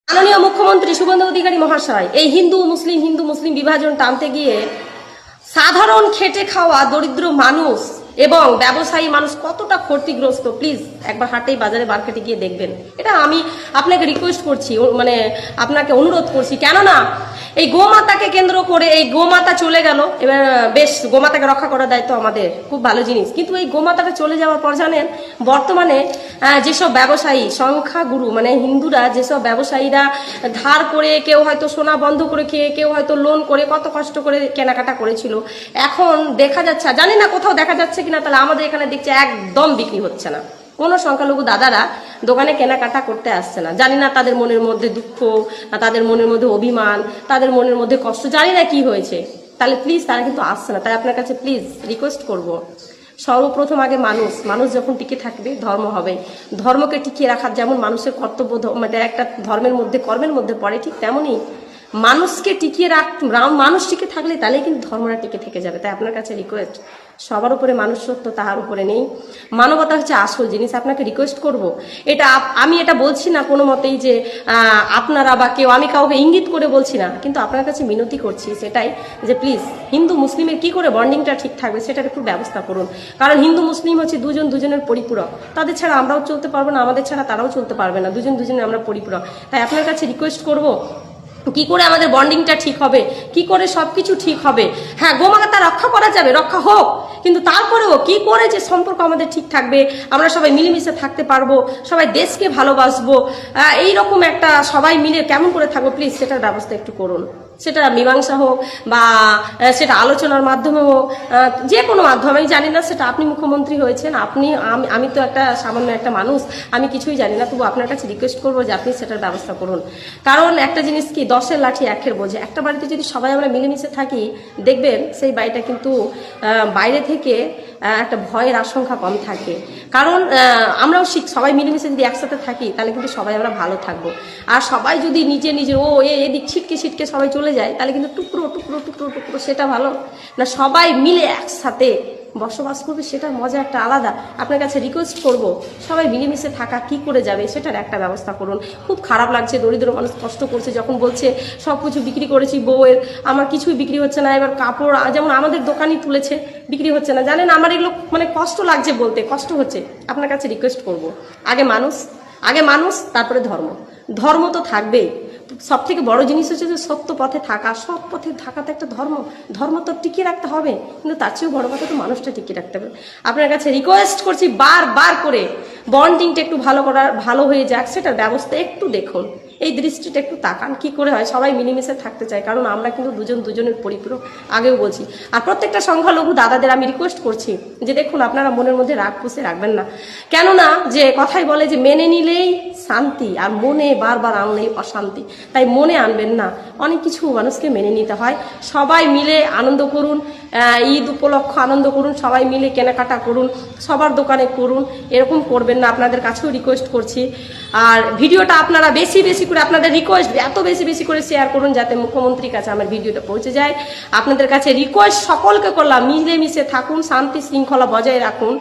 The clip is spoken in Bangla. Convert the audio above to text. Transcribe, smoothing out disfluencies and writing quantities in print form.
মাননীয় মুখ্যমন্ত্রী শুভেন্দু অধিকারী মহাশয় এই হিন্দু মুসলিম বিভাজন টানতে গিয়ে সাধারণ খেটে খাওয়া দরিদ্র মানুষ এবং ব্যবসায়ী মানুষ কতটা ক্ষতিগ্রস্ত প্লিজ একবার হাটে বাজারে মার্কেটে গিয়ে দেখবেন। এটা আমি আপনাকে রিকোয়েস্ট করছি, মানে আপনাকে অনুরোধ করছি। কেননা এই গোমাতাকে কেন্দ্র করে এই গোমাতা চলে গেল, এবার বেশ গোমাতাকে রক্ষা করার দায়িত্ব আমাদের, খুব ভালো জিনিস। কিন্তু এই গোমাতাটা চলে যাওয়ার পর জানেন বর্তমানে যেসব ব্যবসায়ী সংখ্যাগুরু মানে হিন্দুরা, যেসব ব্যবসায়ীরা ধার করে, কেউ হয়তো সোনা বন্ধ করে খেয়ে, কেউ হয়তো লোন করে কত কষ্ট করে কেনাকাটা করেছিল, এখন দেখা যাচ্ছে, জানি না কোথাও দেখা যাচ্ছে কিনা, তাহলে আমাদের এখানে দেখছে একদম বিক্রি হচ্ছে না। কোনো সংখ্যালঘু দাদারা দোকানে কেনাকাটা করতে আসছে না। জানি না তাদের মনের মধ্যে দুঃখ, না তাদের মনের মধ্যে অভিমান, তাদের মনের মধ্যে কষ্ট, জানি না কি হয়েছে। তাহলে প্লিজ তারা কিন্তু আসছে না। তাই আপনার কাছে প্লিজ রিকোয়েস্ট করব, সর্বপ্রথম আগে মানুষ যখন টিকে থাকবে ধর্ম হবে। ধর্মকে টিকিয়ে রাখার যেমন মানুষের কর্তব্য, মানে একটা ধর্মের মধ্যে কর্মের মধ্যে পড়ে, ঠিক তেমনই মানুষকে টিকিয়ে মানুষ টিকে থাকলে তাহলেই কিন্তু ধর্মটা টিকে থেকে যাবে। তাই আপনার কাছে রিকোয়েস্ট, সবার উপরে মানুষত্ব তাহার উপরে নেই, মানবতা হচ্ছে আসল জিনিস। আপনাকে রিকোয়েস্ট করব, এটা আমি এটা বলছি না কোনো মতেই যে আপনারা বা কেউ, আমি কাউকে ইঙ্গিত করে বলছি না, কিন্তু আপনার কাছে মিনতি করছি সেটাই যে প্লিজ হিন্দু মুসলিমের কি করে বন্ডিংটা ঠিক থাকবে সেটার একটু ব্যবস্থা করুন। কারণ হিন্দু মুসলিম হচ্ছে দুজনের পরিপূরক, তাদের ছাড়া আমরাও চলতে পারবো না, আমাদের ছাড়া তারাও চলতে পারবে না, দুজনে আমরা পরিপূরক। তাই আপনার কাছে রিকোয়েস্ট করব, কি করে আমাদের বন্ডিংটা ঠিক হবে, কি করে সবকিছু ঠিক হবে। হ্যাঁ, গোমাতা রক্ষা করা যাবে, রক্ষা হোক, কিন্তু তারপরেও কি করে যে সম্পর্ক আমাদের ঠিক থাকবে, আমরা সবাই মিলেমিশে থাকতে পারবো, সবাই দেশকে ভালোবাসবো, এইরকম একটা সবাই মিলে কেমন করে থাকবো, প্লিজ সেটার ব্যবস্থা একটু করুন। সেটা মীমাংসা হোক বা সেটা আলোচনার মাধ্যমে হোক, যে কোনো মাধ্যমে, আমি জানি না সেটা আপনি মুখ্যমন্ত্রী হয়েছেন, আমি তো একটা সামান্য একটা মানুষ, আমি কিছুই জানি না, তবু আপনার কাছে রিকোয়েস্ট করবো যে আপনি সেটার ব্যবস্থা করুন। কারণ একটা জিনিস কি, 10-এর লাঠি 1-এর বোঝে। একটা বাড়িতে যদি সবাই আমরা মিলেমিশে থাকি, দেখবেন সেই বাড়িটা কিন্তু বাইরে থেকে একটা ভয়ের আশঙ্কা কম থাকে। কারণ আমরাও সবাই মিলেমিশে যদি একসাথে থাকি তাহলে কিন্তু সবাই আমরা ভালো থাকবো। আর সবাই যদি নিজের এদিক ছিটকে সবাই চলে যায়, তাহলে কিন্তু টুকরো সেটা ভালো না। সবাই মিলে একসাথে বসবাস করবে, সেটার মজা একটা আলাদা। আপনার কাছে রিকোয়েস্ট করব, সবাই মিলেমিশে থাকা কি করে যাবে সেটার একটা ব্যবস্থা করুন। খুব খারাপ লাগছে, দরিদ্র মানুষ কষ্ট করছে, যখন বলছে সব কিছু বিক্রি করেছি বউয়ের, আমার কিছুই বিক্রি হচ্ছে না। এবার কাপড় যেমন আমাদের দোকানই তুলেছে, বিক্রি হচ্ছে না। জানেন আমার এগুলো মানে কষ্ট লাগছে, বলতে কষ্ট হচ্ছে। আপনার কাছে রিকোয়েস্ট করব, আগে মানুষ তারপরে ধর্ম তো থাকবেই। সব থেকে বড় জিনিস হচ্ছে যে সত্য পথে থাকা, সৎ পথে থাকাতে একটা ধর্ম তো টিকিয়ে রাখতে হবে, কিন্তু তার চেয়েও বড় কথা তো মানুষটা টিকিয়ে রাখতে হবে। আপনার কাছে রিকোয়েস্ট করছি বার করে বন্ডিংটা একটু ভালো হয়ে যাক, সেটার ব্যবস্থা একটু দেখুন, এই দৃষ্টিটা একটু তাকান, কি করে হয় সবাই মিলেমিশে থাকতে চায়। কারণ আমরা কিন্তু দুজনের পরিপূরক, আগেও বলছি। আর প্রত্যেকটা সংখ্যালঘু দাদাদের আমি রিকোয়েস্ট করছি যে দেখুন, আপনারা মনের মধ্যে রাগ পুষে রাখবেন না। কেননা যে কথাই বলে যে মেনে নিলেই শান্তি, আর মনে বারবার আনলেই অশান্তি। তাই মনে আনবেন না, অনেক কিছু মানুষকে মেনে নিতে হয়। সবাই মিলে আনন্দ করুন, ঈদ উপলক্ষ আনন্দ করুন, সবাই মিলে কেনাকাটা করুন, সবার দোকানে করুন, এরকম করবেন না। আপনাদের কাছেও রিকোয়েস্ট করছি। আর ভিডিওটা আপনারা বেশি করে, আপনাদের রিকোয়েস্ট এত বেশি করে শেয়ার করুন যাতে মুখ্যমন্ত্রীর কাছে আমার ভিডিওটা পৌঁছে যায়। আপনাদের কাছে রিকোয়েস্ট সকলকে করলাম, মিলেমিশে থাকুন, শান্তি শৃঙ্খলা বজায় রাখুন।